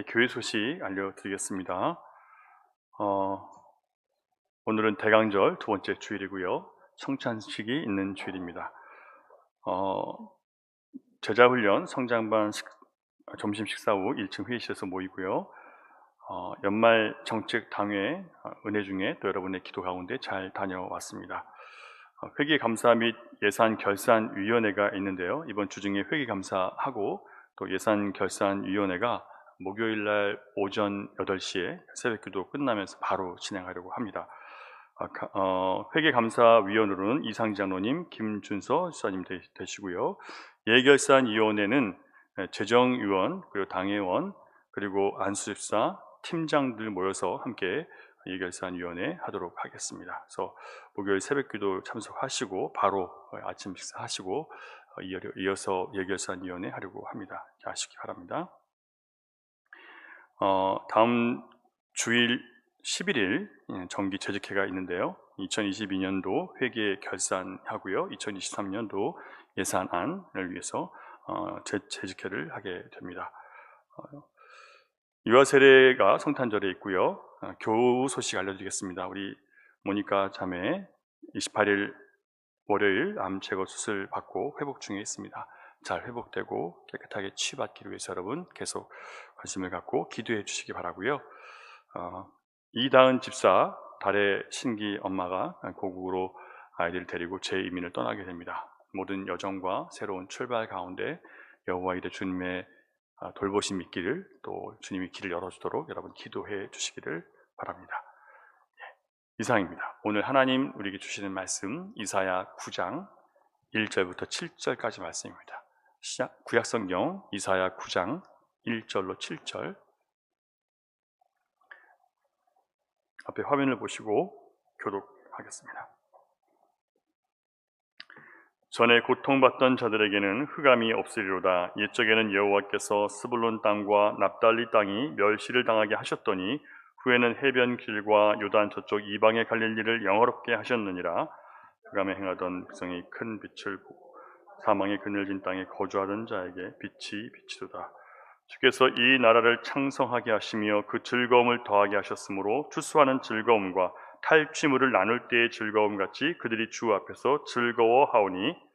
교회 소식 알려드리겠습니다. 오늘은 대강절 두 번째 주일이고요. 성찬식이 있는 주일입니다. 제자훈련 성장반 점심 식사 후 1층 회의실에서 모이고요. 연말 정책 당회 은혜 중에 또 여러분의 기도 가운데 잘 다녀왔습니다. 회계감사 및 예산결산위원회가 있는데요. 이번 주 중에 회계감사하고 또 예산결산위원회가 목요일날 오전 8시에 새벽기도 끝나면서 바로 진행하려고 합니다. 회계감사위원으로는 이상지 장로님, 김준서 수사님 되시고요. 예결산위원회는 재정위원, 그리고 당회원, 그리고 안수집사, 팀장들 모여서 함께 예결산위원회 하도록 하겠습니다. 그래서 목요일 새벽기도 참석하시고 바로 아침 식사하시고 이어서 예결산위원회 하려고 합니다. 아시기 바랍니다. 다음 주일 11일 정기 재직회가 있는데요. 2022년도 회계 결산하고요. 2023년도 예산안을 위해서 재직회를 하게 됩니다. 유아 세례가 성탄절에 있고요. 교우 소식 알려드리겠습니다. 우리 모니카 자매 28일 월요일 암 제거 수술 받고 회복 중에 있습니다. 잘 회복되고 깨끗하게 치유받기를 위해서 여러분 계속 관심을 갖고 기도해 주시기 바라고요. 이다은 집사 달의 신기 엄마가 고국으로 아이들을 데리고 재이민을 떠나게 됩니다. 모든 여정과 새로운 출발 가운데 여호와 이르 주님의 돌보심 있기를, 또 주님이 길을 열어주도록 여러분 기도해 주시기를 바랍니다. 이상입니다. 오늘 하나님 우리에게 주시는 말씀 이사야 9장 1절부터 7절까지 말씀입니다. 구약성경 이사야 9장 1절로 7절, 앞에 화면을 보시고 교독하겠습니다. 전에 고통받던 자들에게는 흑암이 없으리로다. 옛적에는 여호와께서 스불론 땅과 납달리 땅이 멸시를 당하게 하셨더니 후에는 해변 길과 요단 저쪽 이방의 갈릴리를 영화롭게 하셨느니라. 흑암에 행하던 백성이 큰 빛을 보고 사망의 그늘진 땅에 거주하던 자에게 빛이 비치도다. 주께서 이 나라를 창성하게 하시며 그 즐거움을 더하게 하셨으므로 추수하는 즐거움과 탈취물을 나눌 때의 즐거움 같이 그들이 주 앞에서 즐거워하오니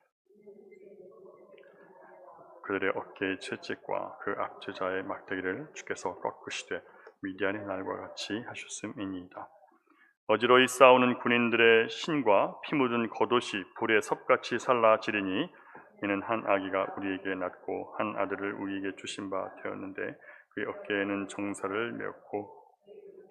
그들의 어깨의 채찍과 그 앞제자의 막대기를 주께서 꺾으시되 미디안의 날과 같이 하셨음이니이다. 어지러이 싸우는 군인들의 신과 피 묻은 겉옷이 불에 섭같이 살라지리니 이는 한 아기가 우리에게 낳고 한 아들을 우리에게 주신 바 되었는데 그의 어깨에는 정사를 메었고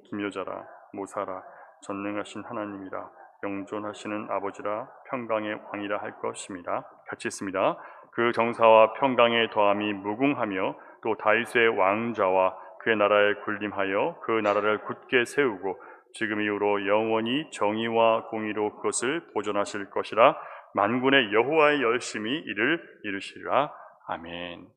기묘자라 모사라 전능하신 하나님이라 영존하시는 아버지라 평강의 왕이라 할 것입니다. 같이 있습니다. 그 정사와 평강의 더함이 무궁하며 또 다윗의 왕좌와 그의 나라에 군림하여 그 나라를 굳게 세우고 지금 이후로 영원히 정의와 공의로 그것을 보존하실 것이라. 만군의 여호와의 열심히 이를 이루시리라. 아멘.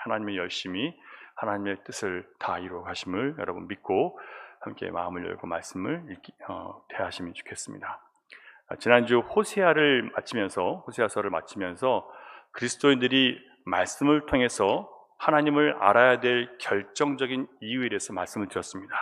하나님의 열심히 하나님의 뜻을 다 이루어 가심을 여러분 믿고 함께 마음을 열고 말씀을 대하시면 좋겠습니다. 지난주 호세아서를 마치면서 그리스도인들이 말씀을 통해서 하나님을 알아야 될 결정적인 이유에 대해서 말씀을 드렸습니다.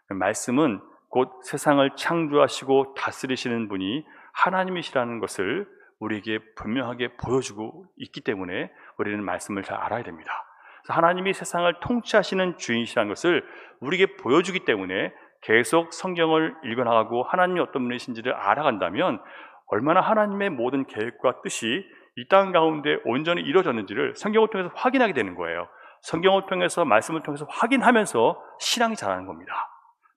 말씀은 곧 세상을 창조하시고 다스리시는 분이 하나님이시라는 것을 우리에게 분명하게 보여주고 있기 때문에 우리는 말씀을 잘 알아야 됩니다. 하나님이 세상을 통치하시는 주인이시라는 것을 우리에게 보여주기 때문에 계속 성경을 읽어나가고 하나님이 어떤 분이신지를 알아간다면 얼마나 하나님의 모든 계획과 뜻이 이 땅 가운데 온전히 이루어졌는지를 성경을 통해서 확인하게 되는 거예요. 성경을 통해서 말씀을 통해서 확인하면서 신앙이 자라는 겁니다.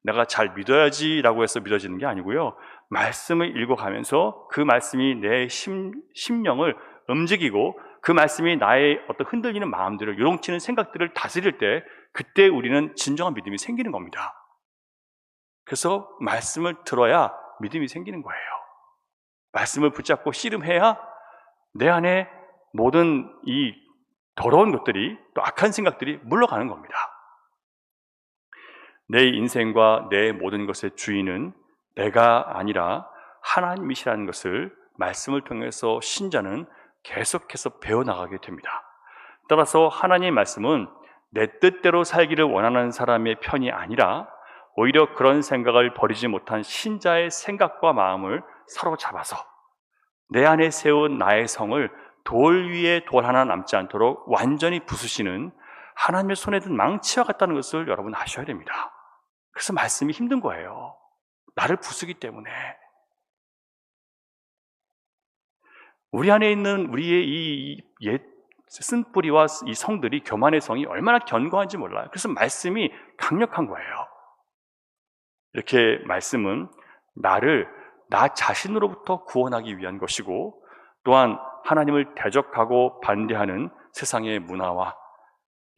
내가 잘 믿어야지라고 해서 믿어지는 게 아니고요. 말씀을 읽어가면서 그 말씀이 내 심령을 움직이고 그 말씀이 나의 어떤 흔들리는 마음들을, 요동치는 생각들을 다스릴 때 그때 우리는 진정한 믿음이 생기는 겁니다. 그래서 말씀을 들어야 믿음이 생기는 거예요. 말씀을 붙잡고 씨름해야 내 안에 모든 이 더러운 것들이, 또 악한 생각들이 물러가는 겁니다. 내 인생과 내 모든 것의 주인은 내가 아니라 하나님이시라는 것을 말씀을 통해서 신자는 계속해서 배워나가게 됩니다. 따라서 하나님의 말씀은 내 뜻대로 살기를 원하는 사람의 편이 아니라 오히려 그런 생각을 버리지 못한 신자의 생각과 마음을 사로잡아서 내 안에 세운 나의 성을 돌 위에 돌 하나 남지 않도록 완전히 부수시는 하나님의 손에 든 망치와 같다는 것을 여러분 아셔야 됩니다. 그래서 말씀이 힘든 거예요. 나를 부수기 때문에. 우리 안에 있는 우리의 이 옛 쓴뿌리와 이 성들이, 교만의 성이 얼마나 견고한지 몰라요. 그래서 말씀이 강력한 거예요. 이렇게 말씀은 나를 나 자신으로부터 구원하기 위한 것이고, 또한 하나님을 대적하고 반대하는 세상의 문화와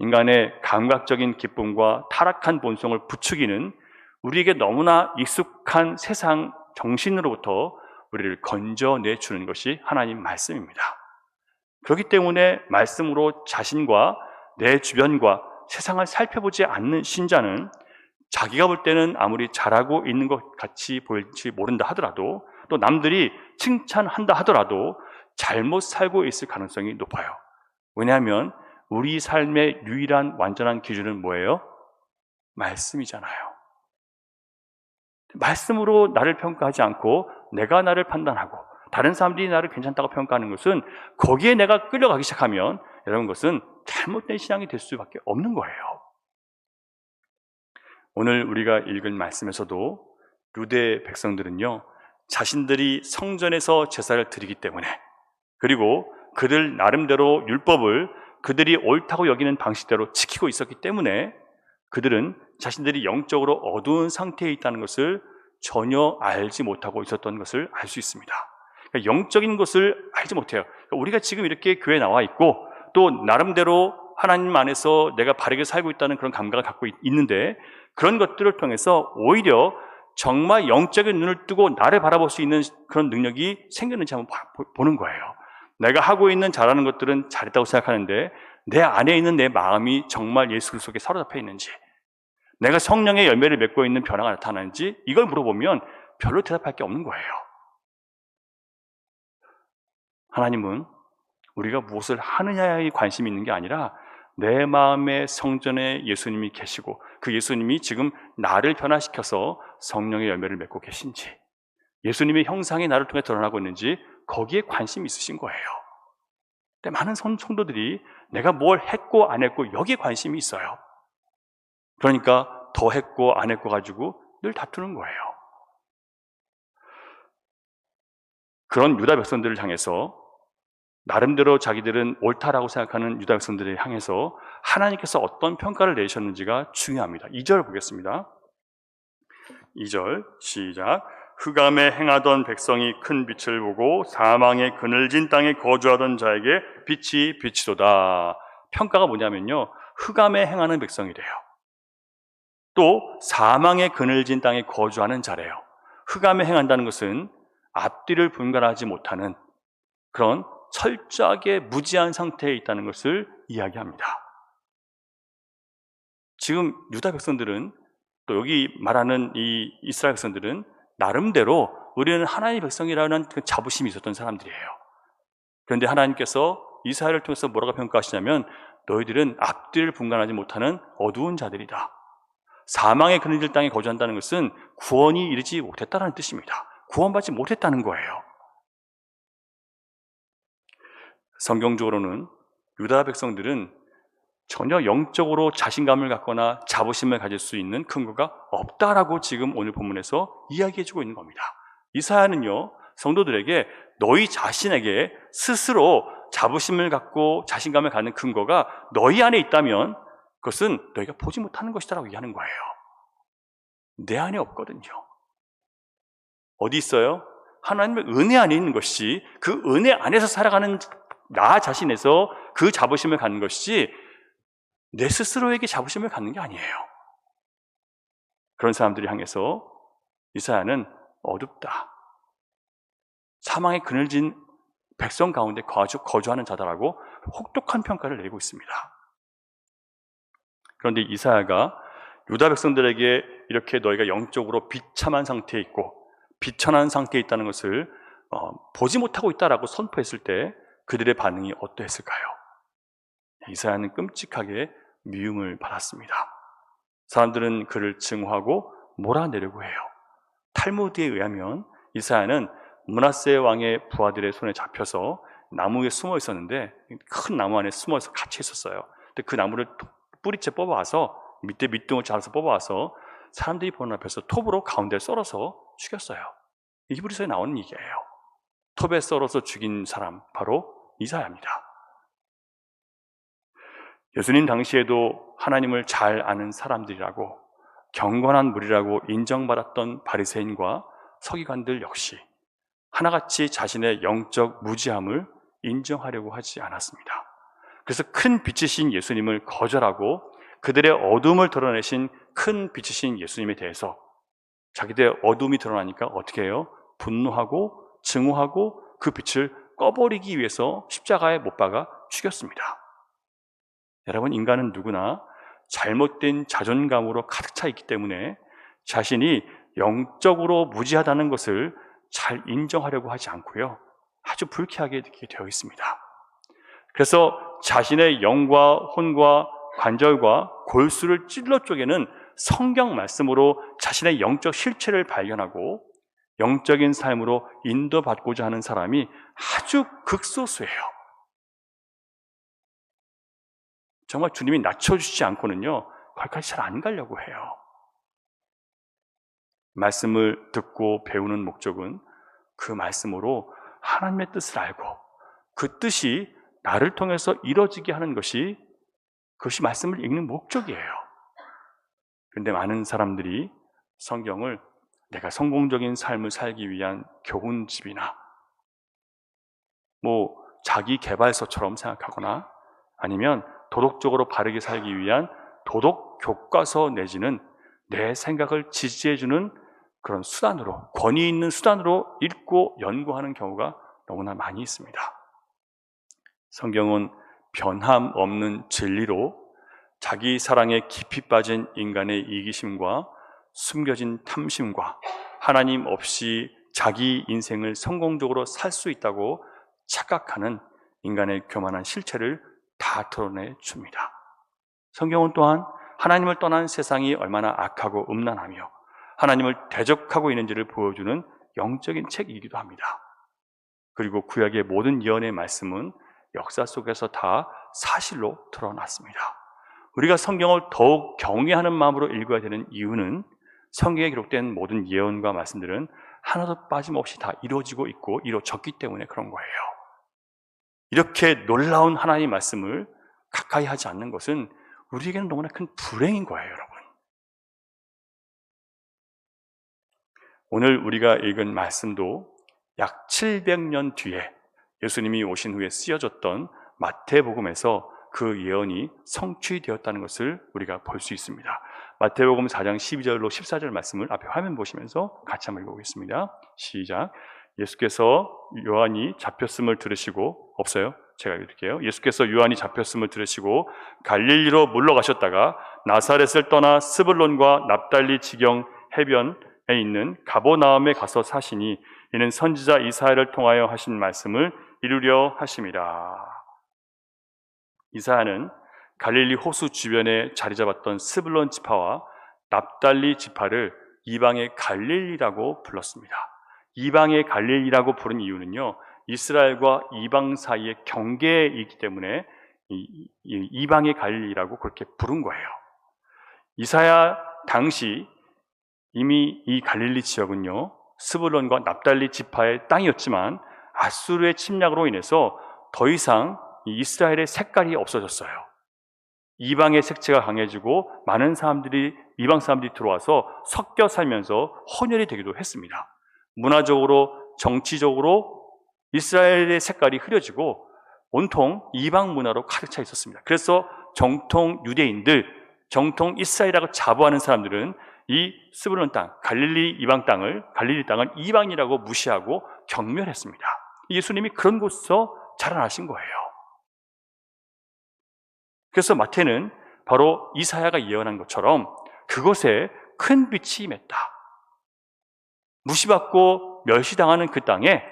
인간의 감각적인 기쁨과 타락한 본성을 부추기는 우리에게 너무나 익숙한 세상 정신으로부터 우리를 건져내주는 것이 하나님 말씀입니다. 그렇기 때문에 말씀으로 자신과 내 주변과 세상을 살펴보지 않는 신자는 자기가 볼 때는 아무리 잘하고 있는 것 같이 보일지 모른다 하더라도, 또 남들이 칭찬한다 하더라도 잘못 살고 있을 가능성이 높아요. 왜냐하면 우리 삶의 유일한 완전한 기준은 뭐예요? 말씀이잖아요. 말씀으로 나를 평가하지 않고 내가 나를 판단하고 다른 사람들이 나를 괜찮다고 평가하는 것은, 거기에 내가 끌려가기 시작하면 여러분, 그것은 잘못된 신앙이 될 수밖에 없는 거예요. 오늘 우리가 읽은 말씀에서도 유대 백성들은요, 자신들이 성전에서 제사를 드리기 때문에, 그리고 그들 나름대로 율법을 그들이 옳다고 여기는 방식대로 지키고 있었기 때문에 그들은 자신들이 영적으로 어두운 상태에 있다는 것을 전혀 알지 못하고 있었던 것을 알 수 있습니다. 그러니까 영적인 것을 알지 못해요. 그러니까 우리가 지금 이렇게 교회에 나와 있고 또 나름대로 하나님 안에서 내가 바르게 살고 있다는 그런 감각을 갖고 있는데, 그런 것들을 통해서 오히려 정말 영적인 눈을 뜨고 나를 바라볼 수 있는 그런 능력이 생겼는지 한번 보는 거예요. 내가 하고 있는 잘하는 것들은 잘했다고 생각하는데 내 안에 있는 내 마음이 정말 예수 속에 사로잡혀 있는지, 내가 성령의 열매를 맺고 있는 변화가 나타나는지, 이걸 물어보면 별로 대답할 게 없는 거예요. 하나님은 우리가 무엇을 하느냐에 관심이 있는 게 아니라 내 마음의 성전에 예수님이 계시고 그 예수님이 지금 나를 변화시켜서 성령의 열매를 맺고 계신지, 예수님의 형상이 나를 통해 드러나고 있는지, 거기에 관심이 있으신 거예요. 근데 많은 성도들이 내가 뭘 했고 안 했고 여기에 관심이 있어요. 그러니까 더 했고 안 했고 가지고 늘 다투는 거예요. 그런 유다 백성들을 향해서, 나름대로 자기들은 옳다라고 생각하는 유다 백성들을 향해서 하나님께서 어떤 평가를 내셨는지가 중요합니다. 2절 보겠습니다. 2절 시작. 흑암에 행하던 백성이 큰 빛을 보고 사망의 그늘진 땅에 거주하던 자에게 빛이 비치도다. 평가가 뭐냐면요, 흑암에 행하는 백성이래요. 또 사망의 그늘진 땅에 거주하는 자래요. 흑암에 행한다는 것은 앞뒤를 분간하지 못하는 그런 철저하게 무지한 상태에 있다는 것을 이야기합니다. 지금 유다 백성들은, 또 여기 말하는 이 이스라엘 백성들은 나름대로 우리는 하나님의 백성이라는 그 자부심이 있었던 사람들이에요. 그런데 하나님께서 이스라엘을 통해서 뭐라고 평가하시냐면, 너희들은 앞뒤를 분간하지 못하는 어두운 자들이다. 사망의 그늘진 땅에 거주한다는 것은 구원이 이르지 못했다는 뜻입니다. 구원받지 못했다는 거예요. 성경적으로는 유다 백성들은 전혀 영적으로 자신감을 갖거나 자부심을 가질 수 있는 근거가 없다라고 지금 오늘 본문에서 이야기해주고 있는 겁니다. 이사야는요, 성도들에게 너희 자신에게 스스로 자부심을 갖고 자신감을 갖는 근거가 너희 안에 있다면 그것은 너희가 보지 못하는 것이다라고 얘기하는 거예요. 내 안에 없거든요. 어디 있어요? 하나님의 은혜 안에 있는 것이, 그 은혜 안에서 살아가는 나 자신에서 그 자부심을 갖는 것이지 내 스스로에게 자부심을 갖는 게 아니에요. 그런 사람들이 향해서 이사야는 어둡다, 사망의 그늘진 백성 가운데 거주하는 자다라고 혹독한 평가를 내리고 있습니다. 그런데 이사야가 유다 백성들에게 이렇게 너희가 영적으로 비참한 상태에 있고 비천한 상태에 있다는 것을 보지 못하고 있다라고 선포했을 때 그들의 반응이 어떠했을까요? 이사야는 끔찍하게 미움을 받았습니다. 사람들은 그를 증오하고 몰아내려고 해요. 탈무드에 의하면 이사야는 므낫세 왕의 부하들의 손에 잡혀서 나무에 숨어 있었는데, 큰 나무 안에 숨어서 갇혀 있었어요. 근데 그 나무를 뿌리째 뽑아와서, 밑에 밑둥을 잘라서 뽑아와서 사람들이 보는 앞에서 톱으로 가운데 썰어서 죽였어요. 히브리서에 나오는 얘기예요. 톱에 썰어서 죽인 사람, 바로 이사야입니다. 예수님 당시에도 하나님을 잘 아는 사람들이라고, 경건한 무리라고 인정받았던 바리새인과 서기관들 역시 하나같이 자신의 영적 무지함을 인정하려고 하지 않았습니다. 그래서 큰 빛이신 예수님을 거절하고 그들의 어둠을 드러내신 큰 빛이신 예수님에 대해서 자기들의 어둠이 드러나니까 어떻게 해요? 분노하고 증오하고 그 빛을 꺼버리기 위해서 십자가에 못 박아 죽였습니다. 여러분, 인간은 누구나 잘못된 자존감으로 가득 차 있기 때문에 자신이 영적으로 무지하다는 것을 잘 인정하려고 하지 않고요, 아주 불쾌하게 느끼게 되어 있습니다. 그래서 자신의 영과 혼과 관절과 골수를 찔러 쪼개는 성경 말씀으로 자신의 영적 실체를 발견하고 영적인 삶으로 인도받고자 하는 사람이 아주 극소수예요. 정말 주님이 낮춰주시지 않고는요, 거기까지 잘 안 가려고 해요. 말씀을 듣고 배우는 목적은 그 말씀으로 하나님의 뜻을 알고 그 뜻이 나를 통해서 이루어지게 하는 것이, 그것이 말씀을 읽는 목적이에요. 그런데 많은 사람들이 성경을 내가 성공적인 삶을 살기 위한 교훈집이나 자기 개발서처럼 생각하거나 아니면 도덕적으로 바르게 살기 위한 도덕 교과서 내지는 내 생각을 지지해주는 그런 수단으로, 권위 있는 수단으로 읽고 연구하는 경우가 너무나 많이 있습니다. 성경은 변함 없는 진리로 자기 사랑에 깊이 빠진 인간의 이기심과 숨겨진 탐심과 하나님 없이 자기 인생을 성공적으로 살 수 있다고 착각하는 인간의 교만한 실체를 다 드러내 줍니다. 성경은 또한 하나님을 떠난 세상이 얼마나 악하고 음란하며 하나님을 대적하고 있는지를 보여주는 영적인 책이기도 합니다. 그리고 구약의 모든 예언의 말씀은 역사 속에서 다 사실로 드러났습니다. 우리가 성경을 더욱 경외하는 마음으로 읽어야 되는 이유는 성경에 기록된 모든 예언과 말씀들은 하나도 빠짐없이 다 이루어지고 있고 이루어졌기 때문에 그런 거예요. 이렇게 놀라운 하나님의 말씀을 가까이 하지 않는 것은 우리에게는 너무나 큰 불행인 거예요, 여러분. 오늘 우리가 읽은 말씀도 약 700년 뒤에 예수님이 오신 후에 쓰여졌던 마태복음에서 그 예언이 성취되었다는 것을 우리가 볼 수 있습니다. 마태복음 4장 12절로 14절 말씀을 앞에 화면 보시면서 같이 한번 읽어보겠습니다. 시작. 예수께서 요한이 잡혔음을 들으시고, 없어요? 제가 읽을게요. 예수께서 요한이 잡혔음을 들으시고 갈릴리로 물러가셨다가 나사렛을 떠나 스불론과 납달리 지경 해변에 있는 가버나움에 가서 사시니 이는 선지자 이사야를 통하여 하신 말씀을 이루려 하심이라. 이사야는 갈릴리 호수 주변에 자리 잡았던 스불론 지파와 납달리 지파를 이방의 갈릴리라고 불렀습니다. 이방의 갈릴리라고 부른 이유는요, 이스라엘과 이방 사이의 경계이기 때문에 이방의 갈릴리라고 그렇게 부른 거예요. 이사야 당시 이미 이 갈릴리 지역은요, 스불론과 납달리 지파의 땅이었지만 아수르의 침략으로 인해서 더 이상 이스라엘의 색깔이 없어졌어요. 이방의 색채가 강해지고 많은 사람들이, 이방 사람들이 들어와서 섞여 살면서 혼혈이 되기도 했습니다. 문화적으로, 정치적으로 이스라엘의 색깔이 흐려지고 온통 이방 문화로 가득 차 있었습니다. 그래서 정통 유대인들, 정통 이스라엘이라고 자부하는 사람들은 이 스불론 땅, 갈릴리 땅을 이방이라고 무시하고 경멸했습니다. 예수님이 그런 곳에서 자라나신 거예요. 그래서 마태는 바로 이사야가 예언한 것처럼 그곳에 큰 빛이 임했다. 무시받고 멸시당하는 그 땅에,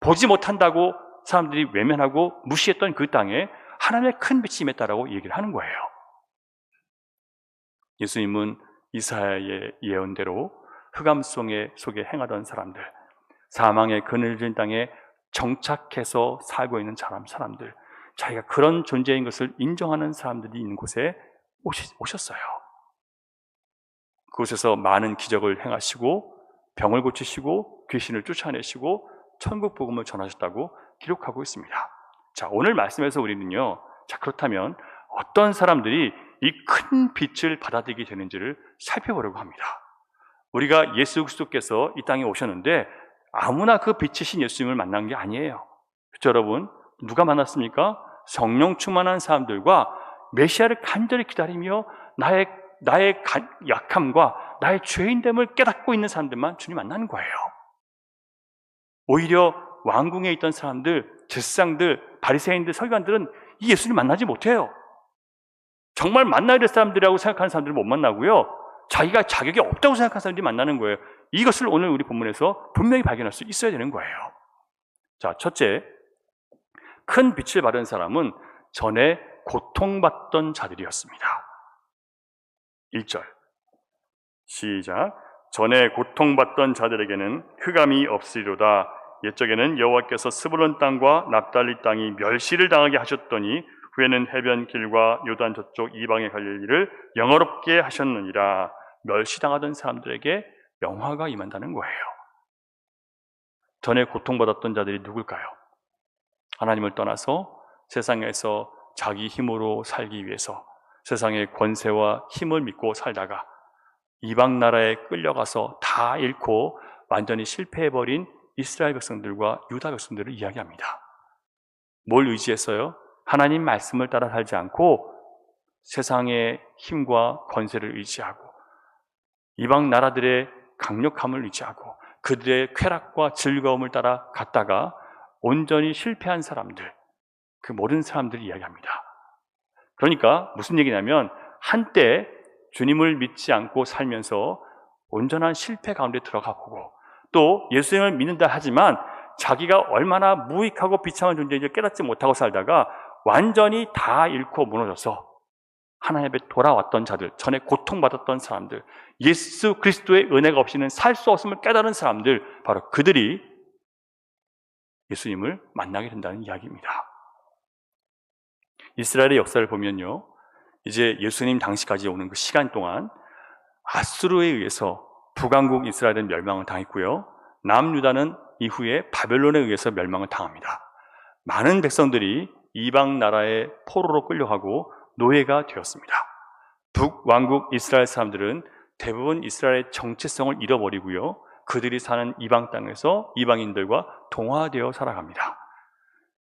보지 못한다고 사람들이 외면하고 무시했던 그 땅에 하나님의 큰 빛이 임했다라고 얘기를 하는 거예요. 예수님은 이사야의 예언대로 흑암 속에 행하던 사람들, 사망의 그늘진 땅에 정착해서 살고 있는 사람들, 자기가 그런 존재인 것을 인정하는 사람들이 있는 곳에 오셨어요. 그곳에서 많은 기적을 행하시고 병을 고치시고 귀신을 쫓아내시고 천국 복음을 전하셨다고 기록하고 있습니다. 자, 오늘 말씀에서 우리는요, 자, 그렇다면 어떤 사람들이 이 큰 빛을 받아들이게 되는지를 살펴보려고 합니다. 우리가 예수 그리스도께서 이 땅에 오셨는데 아무나 그 빛이신 예수님을 만난 게 아니에요. 그렇죠, 여러분? 누가 만났습니까? 성령 충만한 사람들과 메시아를 간절히 기다리며 나의 약함과 나의 죄인됨을 깨닫고 있는 사람들만 주님 만나는 거예요. 오히려 왕궁에 있던 사람들, 제사장들, 바리새인들, 서기관들은 이 예수님 만나지 못해요. 정말 만나야 될 사람들이라고 생각하는 사람들은 못 만나고요, 자기가 자격이 없다고 생각하는 사람들이 만나는 거예요. 이것을 오늘 우리 본문에서 분명히 발견할 수 있어야 되는 거예요. 자, 첫째, 큰 빛을 받은 사람은 전에 고통받던 자들이었습니다. 1절 시작. 전에 고통받던 자들에게는 흑암이 없으리로다. 옛적에는 여호와께서 스불론 땅과 납달리 땅이 멸시를 당하게 하셨더니 후에는 해변길과 요단 저쪽 이방에 갈릴 일을 영화롭게 하셨느니라. 멸시당하던 사람들에게 영화가 임한다는 거예요. 전에 고통받았던 자들이 누굴까요? 하나님을 떠나서 세상에서 자기 힘으로 살기 위해서 세상의 권세와 힘을 믿고 살다가 이방 나라에 끌려가서 다 잃고 완전히 실패해버린 이스라엘 백성들과 유다 백성들을 이야기합니다. 뭘 의지했어요? 하나님 말씀을 따라 살지 않고 세상의 힘과 권세를 의지하고 이방 나라들의 강력함을 의지하고 그들의 쾌락과 즐거움을 따라 갔다가 온전히 실패한 사람들, 그 모든 사람들을 이야기합니다. 그러니까 무슨 얘기냐면 한때 주님을 믿지 않고 살면서 온전한 실패 가운데 들어가 보고 또 예수님을 믿는다 하지만 자기가 얼마나 무익하고 비참한 존재인지 깨닫지 못하고 살다가 완전히 다 잃고 무너져서 하나님 앞에 돌아왔던 자들, 전에 고통받았던 사람들, 예수 그리스도의 은혜가 없이는 살 수 없음을 깨달은 사람들, 바로 그들이 예수님을 만나게 된다는 이야기입니다. 이스라엘의 역사를 보면요, 이제 예수님 당시까지 오는 그 시간 동안 아수르에 의해서 북왕국 이스라엘은 멸망을 당했고요, 남유다는 이후에 바벨론에 의해서 멸망을 당합니다. 많은 백성들이 이방 나라의 포로로 끌려가고 노예가 되었습니다. 북왕국 이스라엘 사람들은 대부분 이스라엘의 정체성을 잃어버리고요, 그들이 사는 이방 땅에서 이방인들과 동화되어 살아갑니다.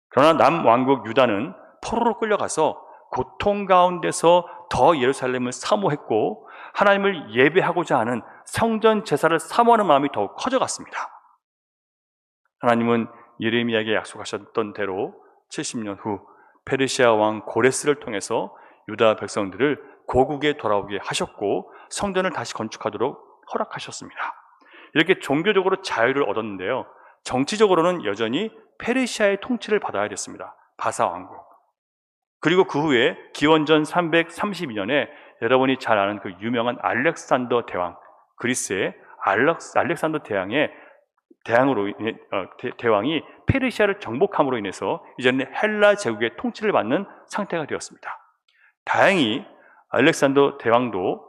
그러나 남왕국 유다는 포로로 끌려가서 고통 가운데서 더 예루살렘을 사모했고 하나님을 예배하고자 하는 성전 제사를 사모하는 마음이 더욱 커져갔습니다. 하나님은 예레미야에게 약속하셨던 대로 70년 후 페르시아 왕 고레스를 통해서 유다 백성들을 고국에 돌아오게 하셨고 성전을 다시 건축하도록 허락하셨습니다. 이렇게 종교적으로 자유를 얻었는데요, 정치적으로는 여전히 페르시아의 통치를 받아야 됐습니다. 바사 왕국. 그리고 그 후에 기원전 332년에 여러분이 잘 아는 그 유명한 알렉산더 대왕, 그리스의 알렉산더 대왕이 페르시아를 정복함으로 인해서 이제는 헬라 제국의 통치를 받는 상태가 되었습니다. 다행히 알렉산더 대왕도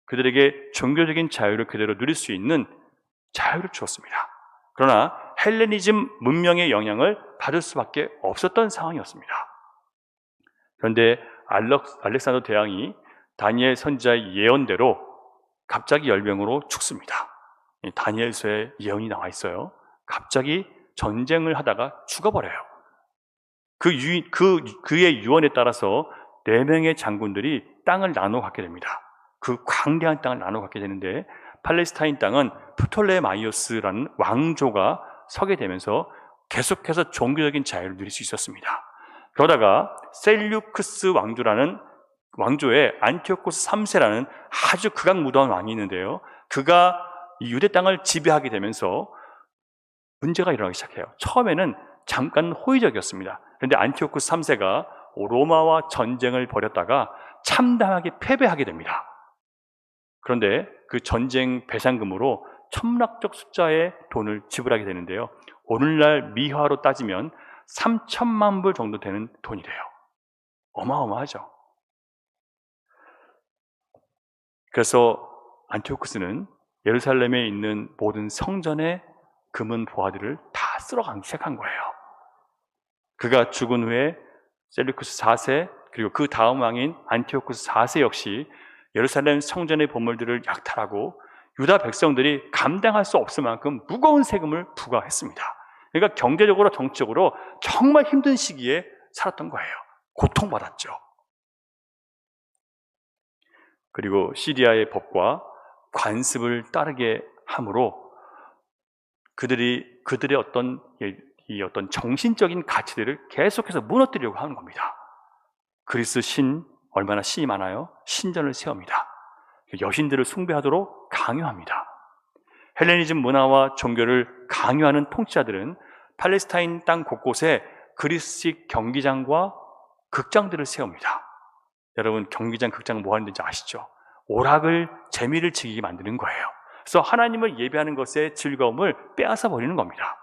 그들에게 종교적인 자유를 그대로 누릴 수 있는 자유를 주었습니다. 그러나 헬레니즘 문명의 영향을 받을 수밖에 없었던 상황이었습니다. 그런데 알렉산더 대왕이 다니엘 선지자의 예언대로 갑자기 열병으로 죽습니다. 다니엘서에 예언이 나와 있어요. 갑자기 전쟁을 하다가 죽어버려요. 그의 유언에 따라서 4명의 장군들이 땅을 나눠 갖게 됩니다. 그 광대한 땅을 나눠 갖게 되는데 팔레스타인 땅은 프톨레마이오스라는 왕조가 서게 되면서 계속해서 종교적인 자유를 누릴 수 있었습니다. 그러다가 셀류크스 왕조의 안티오코스 3세라는 아주 극악무도한 왕이 있는데요, 그가 이 유대 땅을 지배하게 되면서 문제가 일어나기 시작해요. 처음에는 잠깐 호의적이었습니다. 그런데 안티오코스 3세가 로마와 전쟁을 벌였다가 참담하게 패배하게 됩니다. 그런데 그 전쟁 배상금으로 천문학적 숫자의 돈을 지불하게 되는데요. 오늘날 미화로 따지면 3천만 불 정도 되는 돈이래요. 어마어마하죠. 그래서 안티오쿠스는 예루살렘에 있는 모든 성전의 금은 보화들을 다 쓸어가기 시작한 거예요. 그가 죽은 후에 셀루쿠스 4세 그리고 그 다음 왕인 안티오쿠스 4세 역시 예루살렘 성전의 보물들을 약탈하고 유다 백성들이 감당할 수 없을 만큼 무거운 세금을 부과했습니다. 그러니까 경제적으로 정치적으로 정말 힘든 시기에 살았던 거예요. 고통받았죠. 그리고 시리아의 법과 관습을 따르게 함으로 그들의 어떤 정신적인 가치들을 계속해서 무너뜨리려고 하는 겁니다. 그리스 신 얼마나 신이 많아요? 신전을 세웁니다. 여신들을 숭배하도록 강요합니다. 헬레니즘 문화와 종교를 강요하는 통치자들은 팔레스타인 땅 곳곳에 그리스식 경기장과 극장들을 세웁니다. 여러분 경기장, 극장 뭐 하는 데인지 아시죠? 오락을, 재미를 즐기게 만드는 거예요. 그래서 하나님을 예배하는 것의 즐거움을 빼앗아 버리는 겁니다.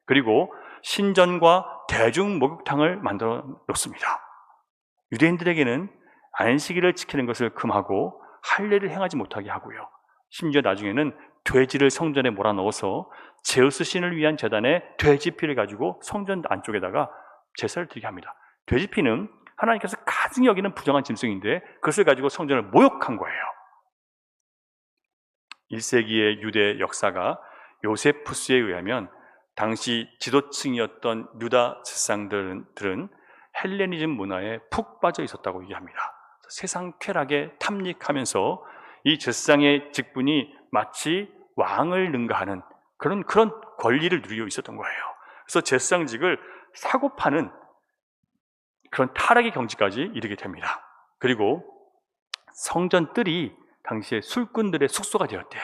그리고 신전과 대중 목욕탕을 만들어 놓습니다. 유대인들에게는 안식일을 지키는 것을 금하고 할례를 행하지 못하게 하고요. 심지어 나중에는 돼지를 성전에 몰아넣어서 제우스 신을 위한 제단에 돼지피를 가지고 성전 안쪽에다가 제사를 드리게 합니다. 돼지피는 하나님께서 가증히 여기는 부정한 짐승인데 그것을 가지고 성전을 모욕한 거예요. 1세기의 유대 역사가 요세푸스에 의하면 당시 지도층이었던 유다 제사장들은 헬레니즘 문화에 푹 빠져 있었다고 얘기합니다. 세상 쾌락에 탐닉하면서 이 제사장의 직분이 마치 왕을 능가하는 그런 권리를 누리고 있었던 거예요. 그래서 제사장직을 사고 파는 그런 타락의 경지까지 이르게 됩니다. 그리고 성전 뜰이 당시에 술꾼들의 숙소가 되었대요.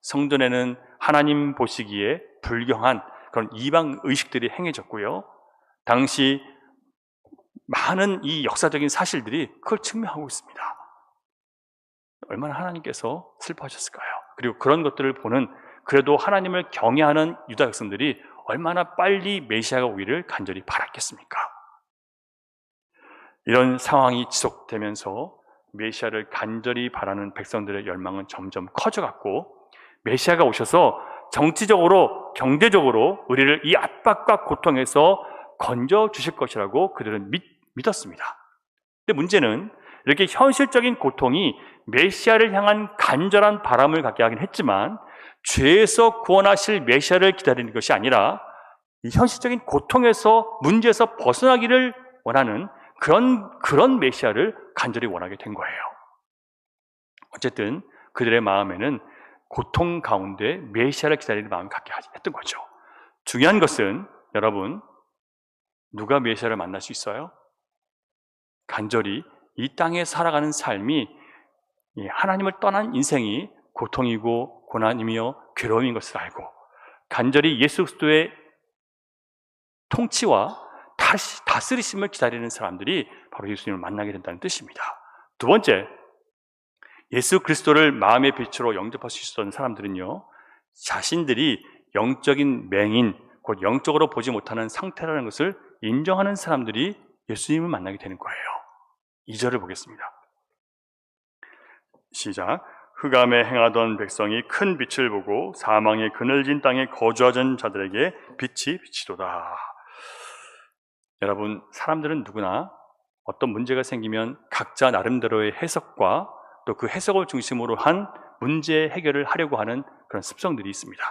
성전에는 하나님 보시기에 불경한 그런 이방 의식들이 행해졌고요. 당시 많은 이 역사적인 사실들이 그걸 증명하고 있습니다. 얼마나 하나님께서 슬퍼하셨을까요? 그리고 그런 것들을 보는 그래도 하나님을 경외하는 유다 백성들이 얼마나 빨리 메시아가 오기를 간절히 바랐겠습니까? 이런 상황이 지속되면서 메시아를 간절히 바라는 백성들의 열망은 점점 커져갔고 메시아가 오셔서 정치적으로 경제적으로 우리를 이 압박과 고통에서 건져 주실 것이라고 그들은 믿었습니다. 근데 문제는 이렇게 현실적인 고통이 메시아를 향한 간절한 바람을 갖게 하긴 했지만 죄에서 구원하실 메시아를 기다리는 것이 아니라 이 현실적인 고통에서 문제에서 벗어나기를 원하는 그런 메시아를 간절히 원하게 된 거예요. 어쨌든 그들의 마음에는 고통 가운데 메시아를 기다리는 마음을 갖게 했던 거죠. 중요한 것은 여러분 누가 메시아를 만날 수 있어요? 간절히 이 땅에 살아가는 삶이 하나님을 떠난 인생이 고통이고 고난이며 괴로움인 것을 알고 간절히 예수 그리스도의 통치와 다스리심을 기다리는 사람들이 바로 예수님을 만나게 된다는 뜻입니다. 두 번째, 예수 그리스도를 마음의 빛으로 영접할 수 있었던 사람들은요, 자신들이 영적인 맹인, 곧 영적으로 보지 못하는 상태라는 것을 인정하는 사람들이 예수님을 만나게 되는 거예요. 2절을 보겠습니다. 시작. 흑암에 행하던 백성이 큰 빛을 보고 사망의 그늘진 땅에 거주하던 자들에게 빛이 비치도다. 여러분, 사람들은 누구나 어떤 문제가 생기면 각자 나름대로의 해석과 또 그 해석을 중심으로 한 문제 해결을 하려고 하는 그런 습성들이 있습니다.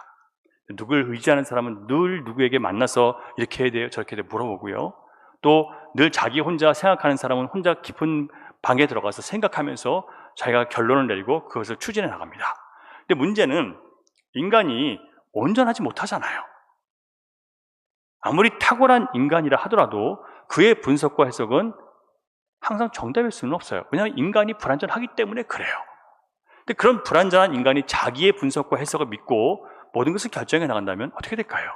누굴 의지하는 사람은 늘 누구에게 만나서 이렇게 해야 돼요, 저렇게 해야 돼요 물어보고요. 또 늘 자기 혼자 생각하는 사람은 혼자 깊은 방에 들어가서 생각하면서 자기가 결론을 내리고 그것을 추진해 나갑니다. 근데 문제는 인간이 온전하지 못하잖아요. 아무리 탁월한 인간이라 하더라도 그의 분석과 해석은 항상 정답일 수는 없어요. 왜냐하면 인간이 불완전하기 때문에 그래요. 근데 그런 불완전한 인간이 자기의 분석과 해석을 믿고 모든 것을 결정해 나간다면 어떻게 될까요?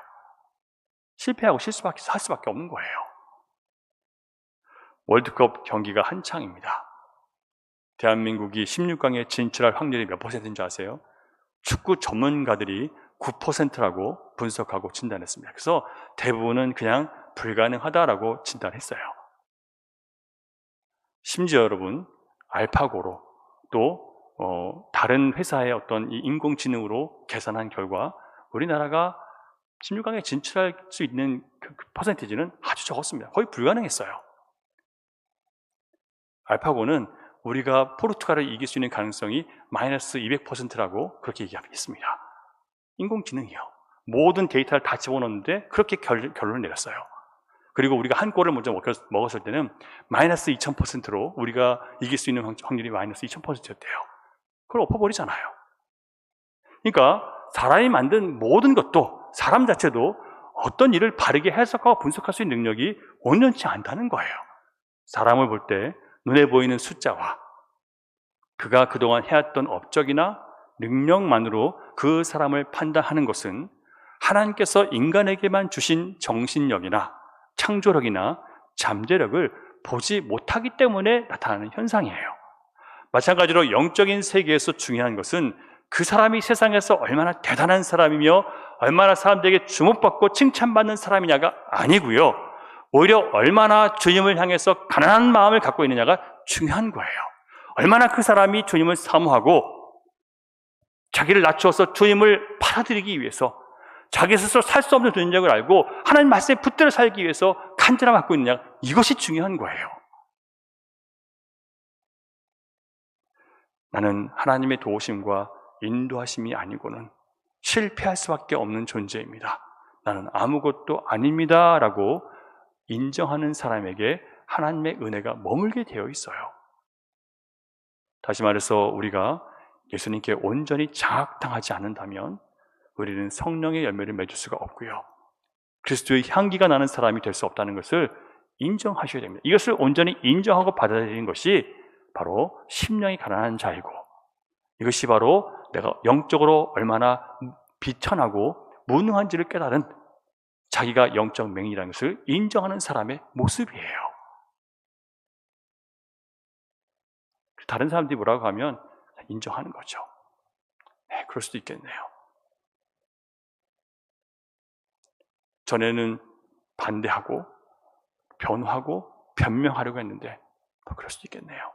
실패하고 할 수밖에 없는 거예요. 월드컵 경기가 한창입니다. 대한민국이 16강에 진출할 확률이 몇 퍼센트인 줄 아세요? 축구 전문가들이 9%라고 분석하고 진단했습니다. 그래서 대부분은 그냥 불가능하다라고 진단했어요. 심지어 여러분, 알파고로 또 다른 회사의 어떤 이 인공지능으로 계산한 결과 우리나라가 16강에 진출할 수 있는 그 퍼센티지는 아주 적었습니다. 거의 불가능했어요. 알파고는 우리가 포르투갈을 이길 수 있는 가능성이 마이너스 200%라고 그렇게 얘기했습니다. 인공지능이요. 모든 데이터를 다 집어넣는데 그렇게 결론을 내렸어요. 그리고 우리가 한 골을 먼저 먹었을 때는 마이너스 2000%로 우리가 이길 수 있는 확률이 마이너스 2000%였대요. 그걸 엎어버리잖아요. 그러니까 사람이 만든 모든 것도, 사람 자체도 어떤 일을 바르게 해석하고 분석할 수 있는 능력이 온전치 않다는 거예요. 사람을 볼 때 눈에 보이는 숫자와 그가 그동안 해왔던 업적이나 능력만으로 그 사람을 판단하는 것은 하나님께서 인간에게만 주신 정신력이나 창조력이나 잠재력을 보지 못하기 때문에 나타나는 현상이에요. 마찬가지로 영적인 세계에서 중요한 것은 그 사람이 세상에서 얼마나 대단한 사람이며 얼마나 사람들에게 주목받고 칭찬받는 사람이냐가 아니고요, 오히려 얼마나 주님을 향해서 가난한 마음을 갖고 있느냐가 중요한 거예요. 얼마나 그 사람이 주님을 사모하고 자기를 낮추어서 주님을 받아들이기 위해서 자기 스스로 살 수 없는 존재를 알고 하나님 말씀에 붙들어 살기 위해서 간절함을 갖고 있느냐, 이것이 중요한 거예요. 나는 하나님의 도우심과 인도하심이 아니고는 실패할 수밖에 없는 존재입니다. 나는 아무것도 아닙니다 라고 인정하는 사람에게 하나님의 은혜가 머물게 되어 있어요. 다시 말해서 우리가 예수님께 온전히 장악당하지 않는다면 우리는 성령의 열매를 맺을 수가 없고요, 그리스도의 향기가 나는 사람이 될 수 없다는 것을 인정하셔야 됩니다. 이것을 온전히 인정하고 받아들이는 것이 바로 심령이 가난한 자이고, 이것이 바로 내가 영적으로 얼마나 비천하고 무능한지를 깨달은 자기가 영적 맹인이라는 것을 인정하는 사람의 모습이에요. 다른 사람들이 뭐라고 하면 인정하는 거죠. 네, 그럴 수도 있겠네요. 전에는 반대하고 변호하고 변명하려고 했는데 더 그럴 수도 있겠네요.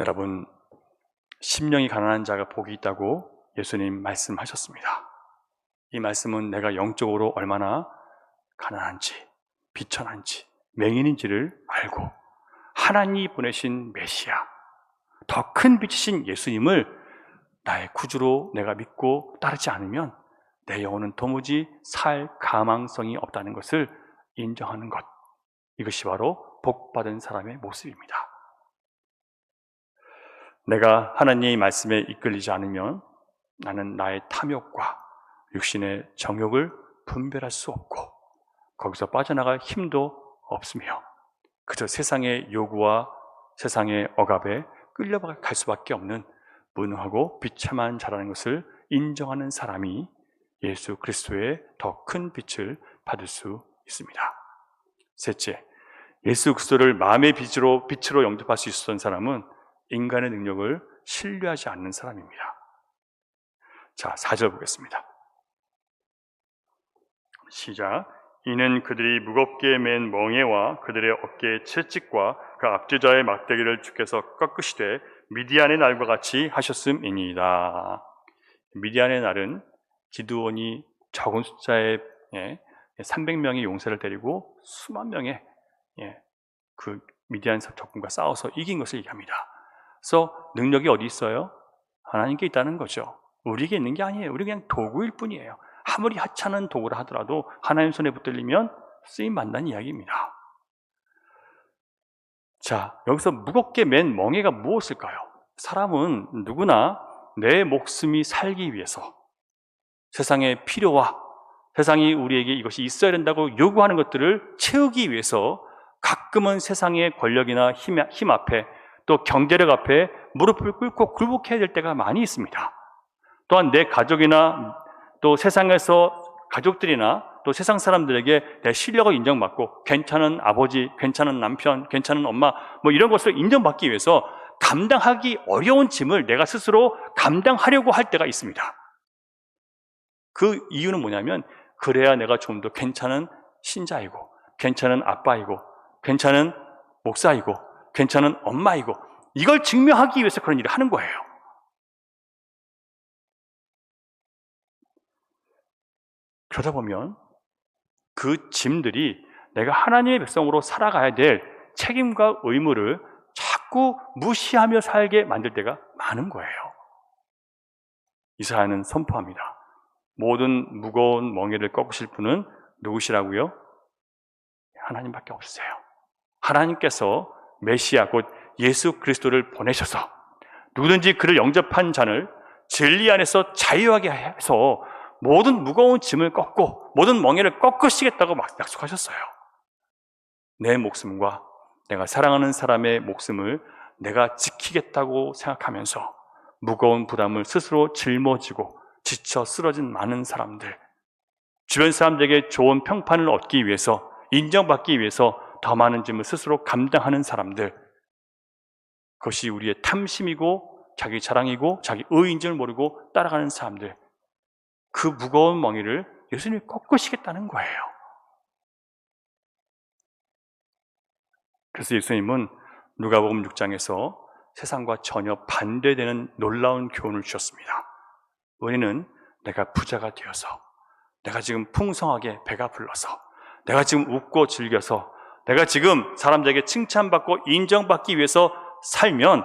여러분, 심령이 가난한 자가 복이 있다고 예수님 말씀하셨습니다. 이 말씀은 내가 영적으로 얼마나 가난한지, 비천한지, 맹인인지를 알고 하나님이 보내신 메시아, 더 큰 빛이신 예수님을 나의 구주로 내가 믿고 따르지 않으면 내 영혼은 도무지 살 가망성이 없다는 것을 인정하는 것, 이것이 바로 복받은 사람의 모습입니다. 내가 하나님의 말씀에 이끌리지 않으면 나는 나의 탐욕과 육신의 정욕을 분별할 수 없고 거기서 빠져나갈 힘도 없으며 그저 세상의 요구와 세상의 억압에 끌려갈 수밖에 없는 무능하고 비참한 자라는 것을 인정하는 사람이 예수 그리스도의 더 큰 빛을 받을 수 있습니다. 셋째, 예수 그리스도를 마음의 빛으로 영접할 수 있었던 사람은 인간의 능력을 신뢰하지 않는 사람입니다. 자, 4절 보겠습니다. 시작. 이는 그들이 무겁게 맨 멍에와 그들의 어깨의 채찍과 그 압제자의 막대기를 주께서 꺾으시되 미디안의 날과 같이 하셨음이니이다. 미디안의 날은 기드온이 적은 숫자의 300명의 용사를 데리고 수만 명의 그 미디안 적군과 싸워서 이긴 것을 얘기합니다. 그래서 능력이 어디 있어요? 하나님께 있다는 거죠. 우리에게 있는 게 아니에요. 우리 그냥 도구일 뿐이에요. 아무리 하찮은 도구라 하더라도 하나님 손에 붙들리면 쓰임받는다는 이야기입니다. 자, 여기서 무겁게 맨 멍에가 무엇일까요? 사람은 누구나 내 목숨이 살기 위해서 세상의 필요와 세상이 우리에게 이것이 있어야 된다고 요구하는 것들을 채우기 위해서 가끔은 세상의 권력이나 힘 앞에 또 경제력 앞에 무릎을 꿇고 굴복해야 될 때가 많이 있습니다. 또한 내 가족이나 또 세상에서 가족들이나 또 세상 사람들에게 내 실력을 인정받고 괜찮은 아버지, 괜찮은 남편, 괜찮은 엄마 뭐 이런 것을 인정받기 위해서 감당하기 어려운 짐을 내가 스스로 감당하려고 할 때가 있습니다. 그 이유는 뭐냐면 그래야 내가 좀 더 괜찮은 신자이고 괜찮은 아빠이고 괜찮은 목사이고 괜찮은 엄마이고 이걸 증명하기 위해서 그런 일을 하는 거예요. 그러다 보면 그 짐들이 내가 하나님의 백성으로 살아가야 될 책임과 의무를 자꾸 무시하며 살게 만들 때가 많은 거예요. 이사야는 선포합니다. 모든 무거운 멍에를 꺾으실 분은 누구시라고요? 하나님밖에 없으세요. 하나님께서 메시아 곧 예수 그리스도를 보내셔서 누구든지 그를 영접한 자를 진리 안에서 자유하게 해서 모든 무거운 짐을 꺾고 모든 멍에를 꺾으시겠다고 막 약속하셨어요. 내 목숨과 내가 사랑하는 사람의 목숨을 내가 지키겠다고 생각하면서 무거운 부담을 스스로 짊어지고 지쳐 쓰러진 많은 사람들, 주변 사람들에게 좋은 평판을 얻기 위해서 인정받기 위해서 더 많은 짐을 스스로 감당하는 사람들, 그것이 우리의 탐심이고 자기 자랑이고 자기 의인 줄 모르고 따라가는 사람들, 그 무거운 멍에를 예수님이 꺾으시겠다는 거예요. 그래서 예수님은 누가복음 6장에서 세상과 전혀 반대되는 놀라운 교훈을 주셨습니다. 우리는 내가 부자가 되어서, 내가 지금 풍성하게 배가 불러서, 내가 지금 웃고 즐겨서, 내가 지금 사람들에게 칭찬받고 인정받기 위해서 살면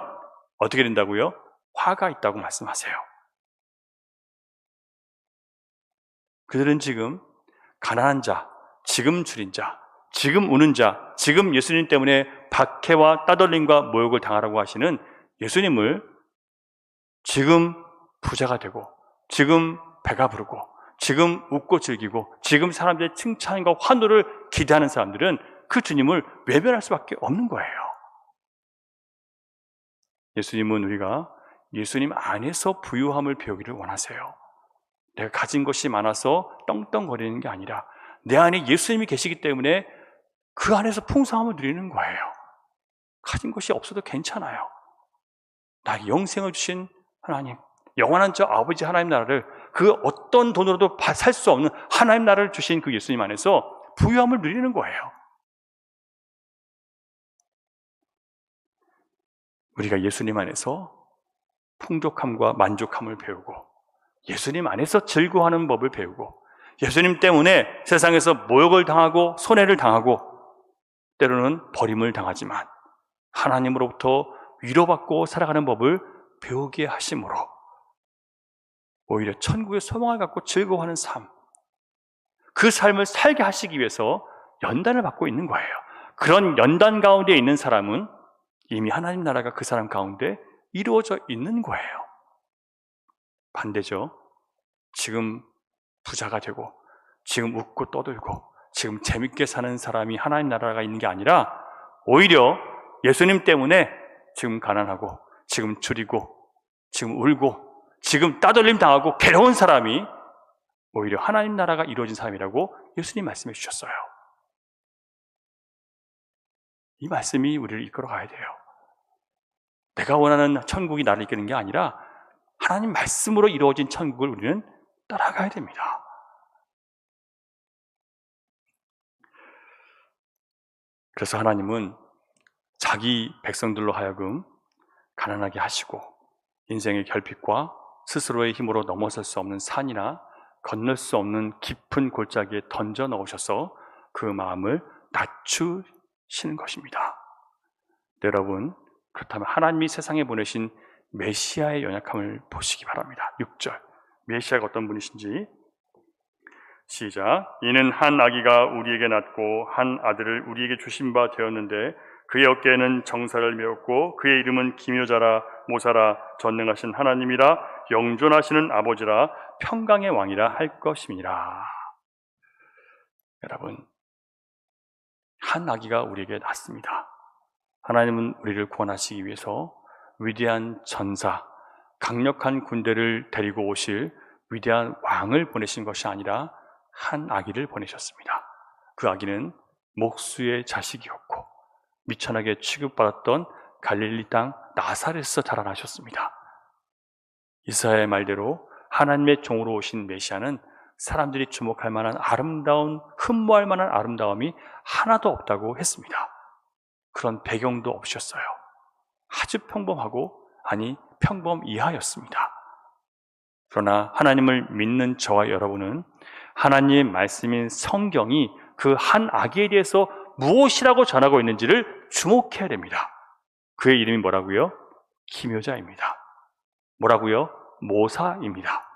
어떻게 된다고요? 화가 있다고 말씀하세요. 그들은 지금 가난한 자, 지금 줄인 자, 지금 우는 자, 지금 예수님 때문에 박해와 따돌림과 모욕을 당하라고 하시는 예수님을 지금 부자가 되고, 지금 배가 부르고, 지금 웃고 즐기고, 지금 사람들의 칭찬과 환호를 기대하는 사람들은 그 주님을 외면할 수밖에 없는 거예요. 예수님은 우리가 예수님 안에서 부유함을 배우기를 원하세요. 내가 가진 것이 많아서 떵떵거리는 게 아니라 내 안에 예수님이 계시기 때문에 그 안에서 풍성함을 누리는 거예요. 가진 것이 없어도 괜찮아요. 나에게 영생을 주신 하나님, 영원한 저 아버지 하나님 나라를 그 어떤 돈으로도 살 수 없는 하나님 나라를 주신 그 예수님 안에서 부유함을 누리는 거예요. 우리가 예수님 안에서 풍족함과 만족함을 배우고 예수님 안에서 즐거워하는 법을 배우고 예수님 때문에 세상에서 모욕을 당하고 손해를 당하고 때로는 버림을 당하지만 하나님으로부터 위로받고 살아가는 법을 배우게 하심으로 오히려 천국의 소망을 갖고 즐거워하는 삶, 그 삶을 살게 하시기 위해서 연단을 받고 있는 거예요. 그런 연단 가운데 있는 사람은 이미 하나님 나라가 그 사람 가운데 이루어져 있는 거예요. 반대죠. 지금 부자가 되고 지금 웃고 떠들고 지금 재밌게 사는 사람이 하나님 나라가 있는 게 아니라 오히려 예수님 때문에 지금 가난하고 지금 줄이고 지금 울고 지금 따돌림 당하고 괴로운 사람이 오히려 하나님 나라가 이루어진 사람이라고 예수님 말씀해 주셨어요. 이 말씀이 우리를 이끌어 가야 돼요. 내가 원하는 천국이 나를 이끄는 게 아니라 하나님 말씀으로 이루어진 천국을 우리는 따라가야 됩니다. 그래서 하나님은 자기 백성들로 하여금 가난하게 하시고 인생의 결핍과 스스로의 힘으로 넘어설 수 없는 산이나 건널 수 없는 깊은 골짜기에 던져 넣으셔서 그 마음을 낮추시는 것입니다. 여러분, 그렇다면 하나님이 세상에 보내신 메시아의 연약함을 보시기 바랍니다. 6절, 메시아가 어떤 분이신지 시작. 이는 한 아기가 우리에게 낳고 한 아들을 우리에게 주신 바 되었는데 그의 어깨에는 정사를 메었고 그의 이름은 기묘자라 모사라 전능하신 하나님이라 영존하시는 아버지라 평강의 왕이라 할 것임이라. 여러분, 한 아기가 우리에게 낳습니다. 하나님은 우리를 구원하시기 위해서 위대한 전사, 강력한 군대를 데리고 오실 위대한 왕을 보내신 것이 아니라 한 아기를 보내셨습니다. 그 아기는 목수의 자식이었고 미천하게 취급받았던 갈릴리 땅 나사렛에서 자라나셨습니다. 이사야의 말대로 하나님의 종으로 오신 메시아는 사람들이 주목할 만한 아름다운, 흠모할 만한 아름다움이 하나도 없다고 했습니다. 그런 배경도 없으셨어요. 아주 평범하고, 아니 평범 이하였습니다. 그러나 하나님을 믿는 저와 여러분은 하나님의 말씀인 성경이 그 한 아기에 대해서 무엇이라고 전하고 있는지를 주목해야 됩니다. 그의 이름이 뭐라고요? 기묘자입니다. 뭐라고요? 모사입니다.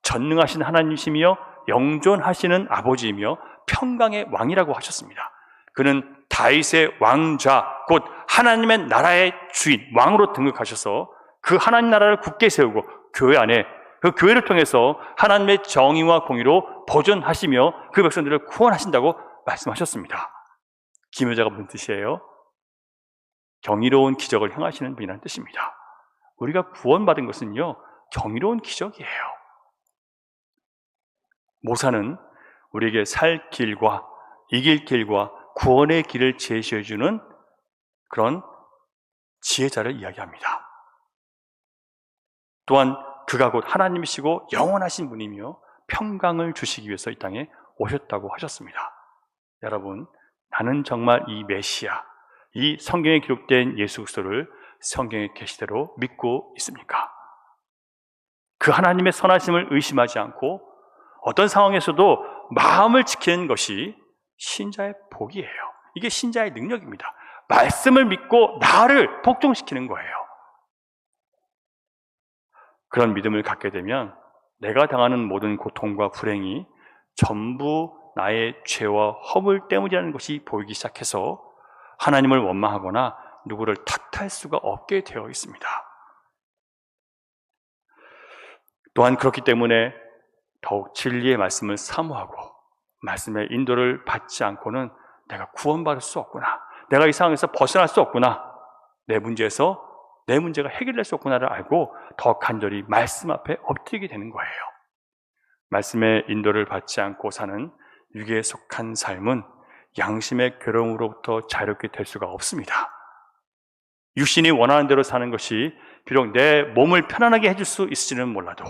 전능하신 하나님이시며 영존하시는 아버지이며 평강의 왕이라고 하셨습니다. 그는 다윗의 왕좌, 곧 하나님의 나라의 주인, 왕으로 등극하셔서 그 하나님 나라를 굳게 세우고 교회 안에 그 교회를 통해서 하나님의 정의와 공의로 보존하시며 그 백성들을 구원하신다고 말씀하셨습니다. 기묘자가 무슨 뜻이에요? 경이로운 기적을 행하시는 분이라는 뜻입니다. 우리가 구원받은 것은요, 경이로운 기적이에요. 모사는 우리에게 살 길과 이길 길과 구원의 길을 제시해주는 그런 지혜자를 이야기합니다. 또한 그가 곧 하나님이시고 영원하신 분이며 평강을 주시기 위해서 이 땅에 오셨다고 하셨습니다. 여러분, 나는 정말 이 메시아, 이 성경에 기록된 예수 그리스도를 성경의 계시대로 믿고 있습니까? 그 하나님의 선하심을 의심하지 않고 어떤 상황에서도 마음을 지키는 것이 신자의 복이에요. 이게 신자의 능력입니다. 말씀을 믿고 나를 복종시키는 거예요. 그런 믿음을 갖게 되면 내가 당하는 모든 고통과 불행이 전부 나의 죄와 허물 때문이라는 것이 보이기 시작해서 하나님을 원망하거나 누구를 탓할 수가 없게 되어 있습니다. 또한 그렇기 때문에 더욱 진리의 말씀을 사모하고 말씀의 인도를 받지 않고는 내가 구원받을 수 없구나, 내가 이 상황에서 벗어날 수 없구나, 내 문제가 해결될 수 없구나를 알고 더 간절히 말씀 앞에 엎드리게 되는 거예요. 말씀의 인도를 받지 않고 사는 육에 속한 삶은 양심의 괴로움으로부터 자유롭게 될 수가 없습니다. 육신이 원하는 대로 사는 것이 비록 내 몸을 편안하게 해줄 수 있을지는 몰라도,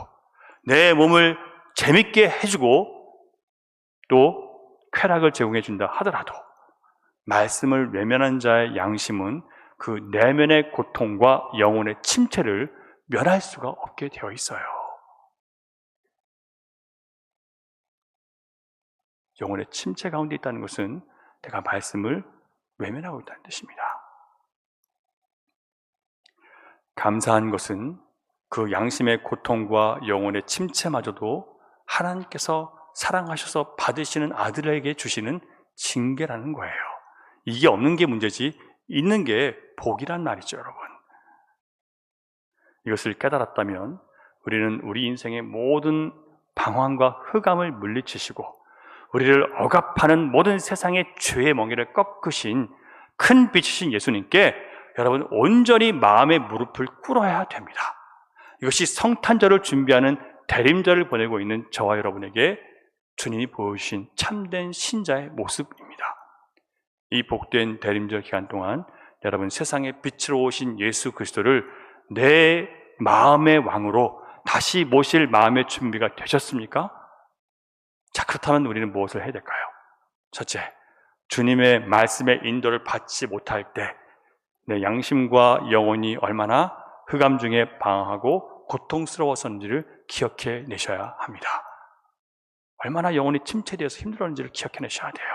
내 몸을 재밌게 해주고 또 쾌락을 제공해 준다 하더라도 말씀을 외면한 자의 양심은 그 내면의 고통과 영혼의 침체를 면할 수가 없게 되어 있어요. 영혼의 침체 가운데 있다는 것은 내가 말씀을 외면하고 있다는 뜻입니다. 감사한 것은 그 양심의 고통과 영혼의 침체마저도 하나님께서 사랑하셔서 받으시는 아들에게 주시는 징계라는 거예요. 이게 없는 게 문제지 있는 게 복이란 말이죠, 여러분. 이것을 깨달았다면 우리는 우리 인생의 모든 방황과 흑암을 물리치시고 우리를 억압하는 모든 세상의 죄의 멍에를 꺾으신 큰 빛이신 예수님께 여러분 온전히 마음의 무릎을 꿇어야 됩니다. 이것이 성탄절을 준비하는 대림절을 보내고 있는 저와 여러분에게 주님이 보여주신 참된 신자의 모습입니다. 이 복된 대림절 기간 동안 여러분 세상의 빛으로 오신 예수 그리스도를 내 마음의 왕으로 다시 모실 마음의 준비가 되셨습니까? 자, 그렇다면 우리는 무엇을 해야 될까요? 첫째, 주님의 말씀의 인도를 받지 못할 때 내 양심과 영혼이 얼마나 흑암 중에 방황하고 고통스러웠는지를 기억해 내셔야 합니다. 얼마나 영혼이 침체되어서 힘들었는지를 기억해 내셔야 돼요.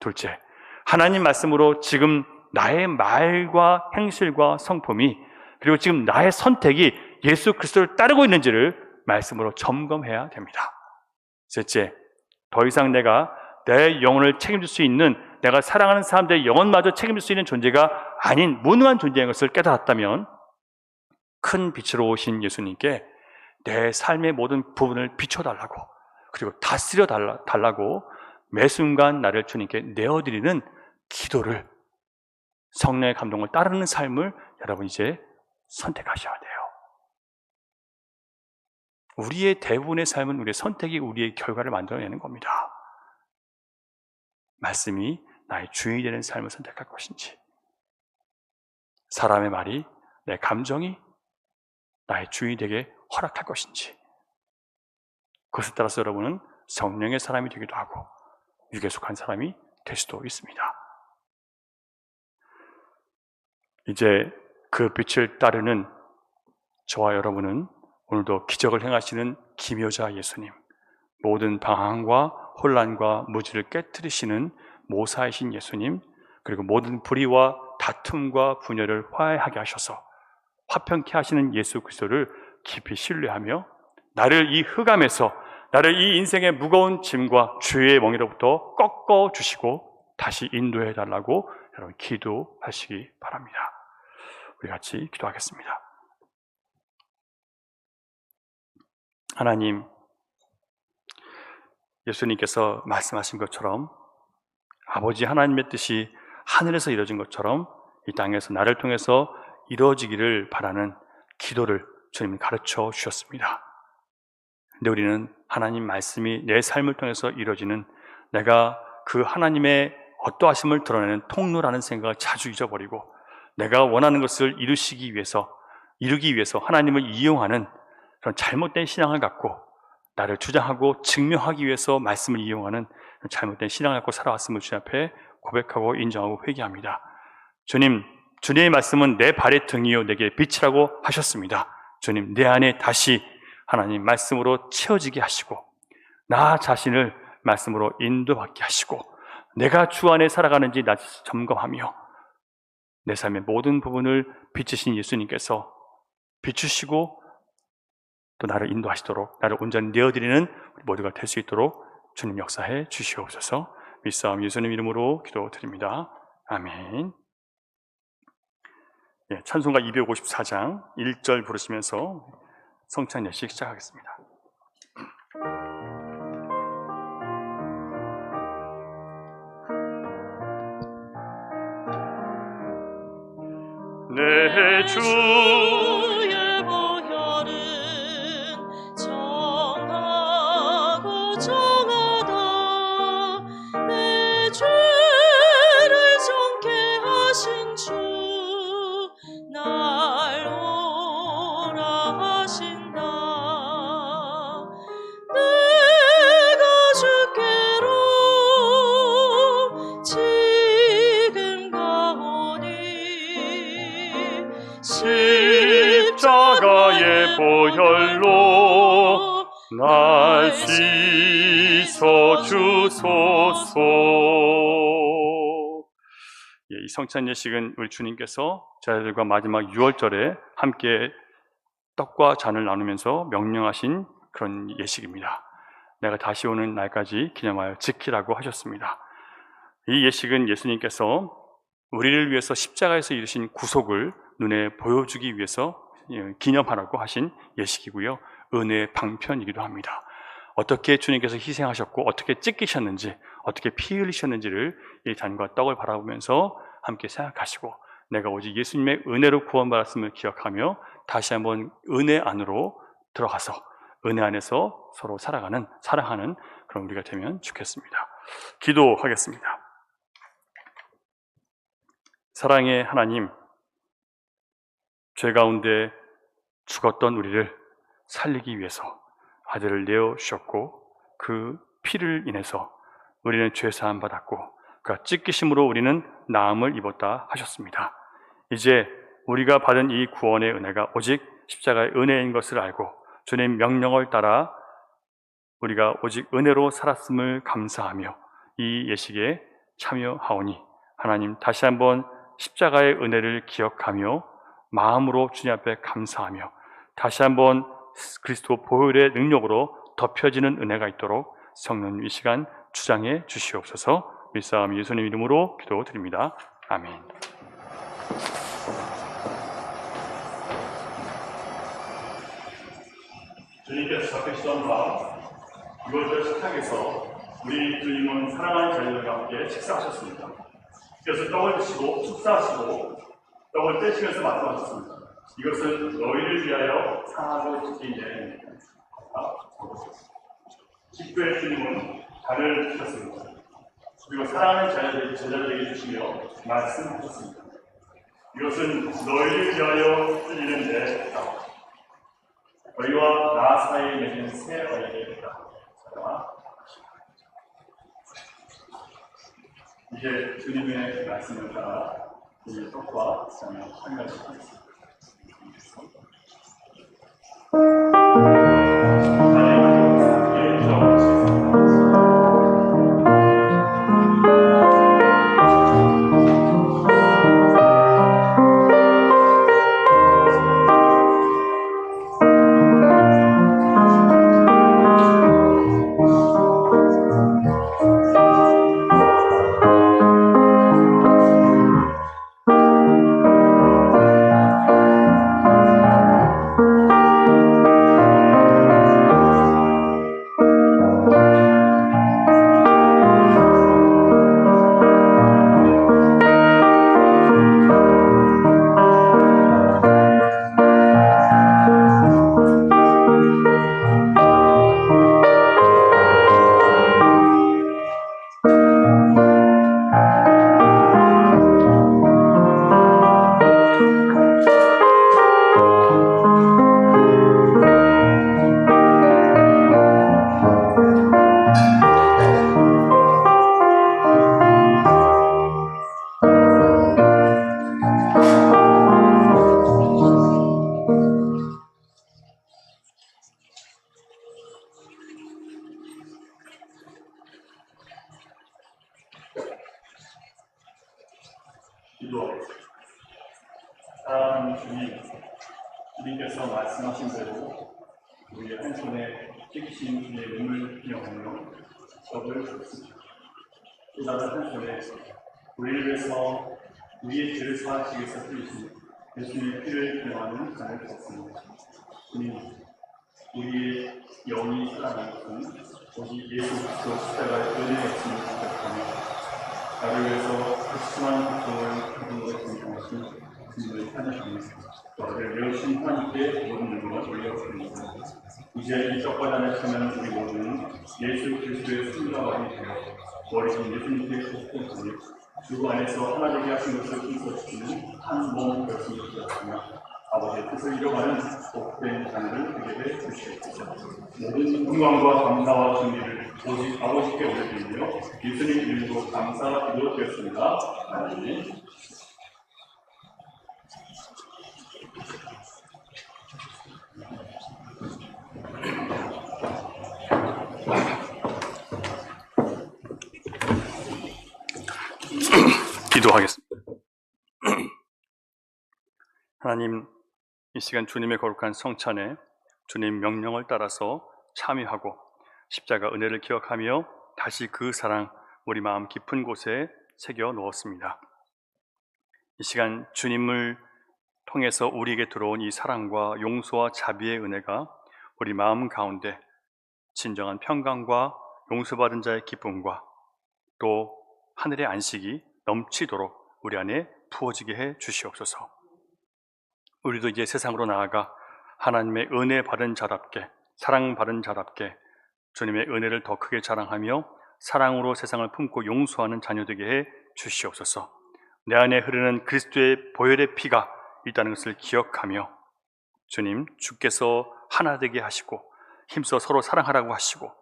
둘째, 하나님 말씀으로 지금 나의 말과 행실과 성품이, 그리고 지금 나의 선택이 예수 그리스도를 따르고 있는지를 말씀으로 점검해야 됩니다. 셋째, 더 이상 내가 내 영혼을 책임질 수 있는, 내가 사랑하는 사람들의 영혼마저 책임질 수 있는 존재가 아닌 무능한 존재인 것을 깨달았다면 큰 빛으로 오신 예수님께 내 삶의 모든 부분을 비춰달라고, 그리고 다스려 달라고 매 순간 나를 주님께 내어드리는 기도를, 성령의 감동을 따르는 삶을 여러분 이제 선택하셔야 돼요. 우리의 대부분의 삶은 우리의 선택이 우리의 결과를 만들어내는 겁니다. 말씀이 나의 주인이 되는 삶을 선택할 것인지, 사람의 말이, 내 감정이 나의 주인이 되게 허락할 것인지, 그것에 따라서 여러분은 성령의 사람이 되기도 하고 육에 속한 사람이 될 수도 있습니다. 이제 그 빛을 따르는 저와 여러분은 오늘도 기적을 행하시는 기묘자 예수님, 모든 방황과 혼란과 무지를 깨뜨리시는 모사이신 예수님, 그리고 모든 불의와 다툼과 분열을 화해하게 하셔서 화평케 하시는 예수 그리스도를 깊이 신뢰하며 나를 이 흑암에서, 나를 이 인생의 무거운 짐과 죄의 멍에로부터 꺾어 주시고 다시 인도해 달라고 여러분 기도하시기 바랍니다. 우리 같이 기도하겠습니다. 하나님, 예수님께서 말씀하신 것처럼 아버지 하나님의 뜻이 하늘에서 이루어진 것처럼 이 땅에서 나를 통해서 이루어지기를 바라는 기도를 주님이 가르쳐 주셨습니다. 근데 우리는 하나님 말씀이 내 삶을 통해서 이루어지는, 내가 그 하나님의 어떠하심을 드러내는 통로라는 생각을 자주 잊어버리고 내가 원하는 것을 이루기 위해서 하나님을 이용하는 그런 잘못된 신앙을 갖고 나를 주장하고 증명하기 위해서 말씀을 이용하는 잘못된 신앙을 갖고 살아왔음을 주님 앞에 고백하고 인정하고 회개합니다. 주님, 주님의 말씀은 내 발의 등이요 내게 빛이라고 하셨습니다. 주님, 내 안에 다시 하나님 말씀으로 채워지게 하시고 나 자신을 말씀으로 인도받게 하시고 내가 주 안에 살아가는지 다시 점검하며 내 삶의 모든 부분을 비추신 예수님께서 비추시고 또 나를 인도하시도록, 나를 온전히 내어드리는 우리 모두가 될 수 있도록 주님 역사해 주시옵소서. 믿사옵 예수님 이름으로 기도드립니다. 아멘. 찬송가 254장 1절 부르시면서 성찬 예식 시작하겠습니다. 내 주의 보혈은 정하고 정하다 내 죄를 정케 하신 주 날 오라 하신다. 내가 주께로 지금 가오니 십자가의 보혈로 날 씻어 주소서. 이 성찬 예식은 우리 주님께서 제자들과 마지막 6월절에 함께 떡과 잔을 나누면서 명령하신 그런 예식입니다. 내가 다시 오는 날까지 기념하여 지키라고 하셨습니다. 이 예식은 예수님께서 우리를 위해서 십자가에서 이루신 구속을 눈에 보여주기 위해서 기념하라고 하신 예식이고요, 은혜의 방편이기도 합니다. 어떻게 주님께서 희생하셨고 어떻게 찢기셨는지, 어떻게 피 흘리셨는지를 이 잔과 떡을 바라보면서 함께 생각하시고 내가 오직 예수님의 은혜로 구원받았음을 기억하며 다시 한번 은혜 안으로 들어가서 은혜 안에서 서로 사랑하는 그런 우리가 되면 좋겠습니다. 기도하겠습니다. 사랑의 하나님, 죄 가운데 죽었던 우리를 살리기 위해서 아들을 내어주셨고 그 피를 인해서 우리는 죄사함 받았고 그 찢기심으로 우리는 나음을 입었다 하셨습니다. 이제 우리가 받은 이 구원의 은혜가 오직 십자가의 은혜인 것을 알고 주님 명령을 따라 우리가 오직 은혜로 살았음을 감사하며 이 예식에 참여하오니 하나님 다시 한번 십자가의 은혜를 기억하며 마음으로 주님 앞에 감사하며 다시 한번 그리스도 보혈의 능력으로 덮여지는 은혜가 있도록 성령 이 시간 주장해 주시옵소서. 믿사옵 예수님 이름으로 기도드립니다. 아멘. 주님께서 잡히시던 밤 6월절 식탁에서 우리 주님은 사랑하는 자녀들과 함께 식사하셨습니다. 그래서 떡을 드시고 축사하시고 떡을 떼시면서 말씀하셨습니다. 이것은 너희를 위하여 상하고 지키는 십교의 주님은 달을 주셨습니다. 그리고 사랑하는 제자들에게 주시며 말씀하셨습니다. 이것은 너희를 위하여 흘리는 내 땀, 너희와 나 사이에 맺은 새 언약의 땀. 이제 주님의 말씀을 따라 우리의 떡과 잔을 한 가지 하겠습니다. 기도하겠습니다. 사랑하는 주님, 주님께서 말씀하신 대로 우리의 한 손에 찍히신 주의 눈을 기억하며 떡을 줬습니다. 또 다른 한 손에 우리를 위해서 우리의 죄를 사하시기 위해서 흘리신 예수님의 피를 기억하는 잔을 줬습니다. 주님, 우리의 영이 살아나는 것은 오직 예수 그리스도 십자가의 은혜였음을 기억하며 나를 위해서 극심한 고통을 그분으로 공경하신 주님을 찬양합니다. 너를 외우신 하나님께 모든 영광을 올려드립니다. 이제 이 떡과 잔을 쓰면 우리 모두는 예수 그리스도의 손과 발이 되어 머리신 예수님께 속죄하며 주 안에서 하나 되게 하신 것을 힘써주시는 한 몸 결심을 주셨으며 아버지의 뜻을 이뤄가는 복된 자녀를 되게 해 주시옵소서. 모든 영광과 감사와 존귀를 오직 아버지께 올려드리며 예수님 이름으로 감사와 기도드렸습니다. 아멘. 기도하겠습니다. 하나님, 이 시간 주님의 거룩한 성찬에 주님 명령을 따라서 참여하고 십자가 은혜를 기억하며 다시 그 사랑 우리 마음 깊은 곳에 새겨 넣었습니다. 이 시간 주님을 통해서 우리에게 들어온 이 사랑과 용서와 자비의 은혜가 우리 마음 가운데 진정한 평강과 용서받은 자의 기쁨과 또 하늘의 안식이 넘치도록 우리 안에 부어지게 해 주시옵소서. 우리도 이제 세상으로 나아가 하나님의 은혜 받은 자답게, 사랑 받은 자답게 주님의 은혜를 더 크게 자랑하며 사랑으로 세상을 품고 용서하는 자녀 되게 해 주시옵소서. 내 안에 흐르는 그리스도의 보혈의 피가 있다는 것을 기억하며 주님, 주께서 하나 되게 하시고 힘써 서로 사랑하라고 하시고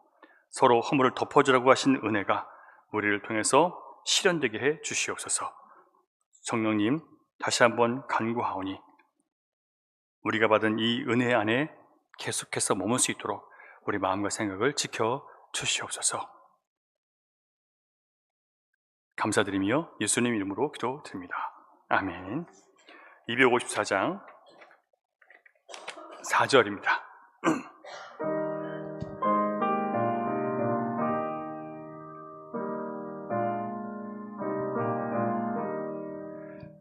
서로 허물을 덮어주라고 하신 은혜가 우리를 통해서 실현되게 해 주시옵소서. 성령님, 다시 한번 간구하오니 우리가 받은 이 은혜 안에 계속해서 머물 수 있도록 우리 마음과 생각을 지켜 주시옵소서. 감사드리며 예수님 이름으로 기도드립니다. 아멘. 254장 4절입니다.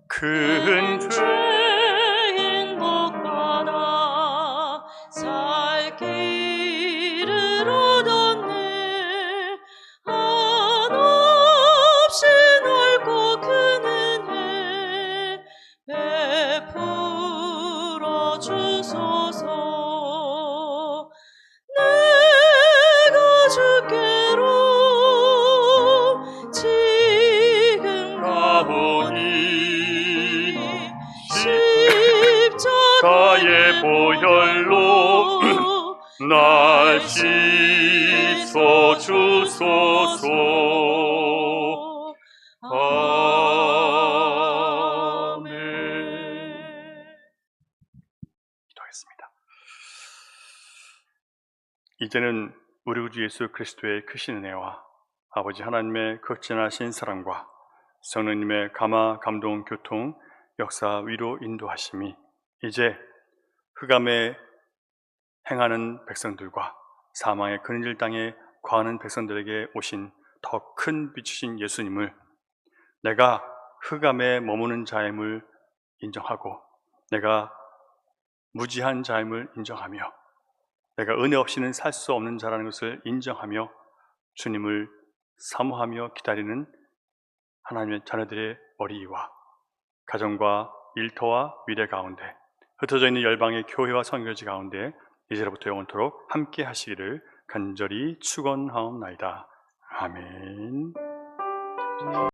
큰 죄인 복받아 살 길을 얻었네. 한없이 넓고 큰 은혜 베풀어 주소서. 날 씻어 주소서. 아멘. 기도하겠습니다. 이제는 우리 구주 예수 그리스도의 크신 은혜와 아버지 하나님의 극진하신 사랑과 성령님의 감화, 감동, 교통, 역사, 위로, 인도하심이 이제 흑암에 행하는 백성들과 사망의 그늘 땅에 거하는 백성들에게 오신 더 큰 빛이신 예수님을 내가 흑암에 머무는 자임을 인정하고 내가 무지한 자임을 인정하며 내가 은혜 없이는 살 수 없는 자라는 것을 인정하며 주님을 사모하며 기다리는 하나님의 자녀들의 머리와 가정과 일터와 미래 가운데 흩어져 있는 열방의 교회와 선교지 가운데 이제로부터 영원토록 함께 하시기를 간절히 축원하옵나이다. 아멘.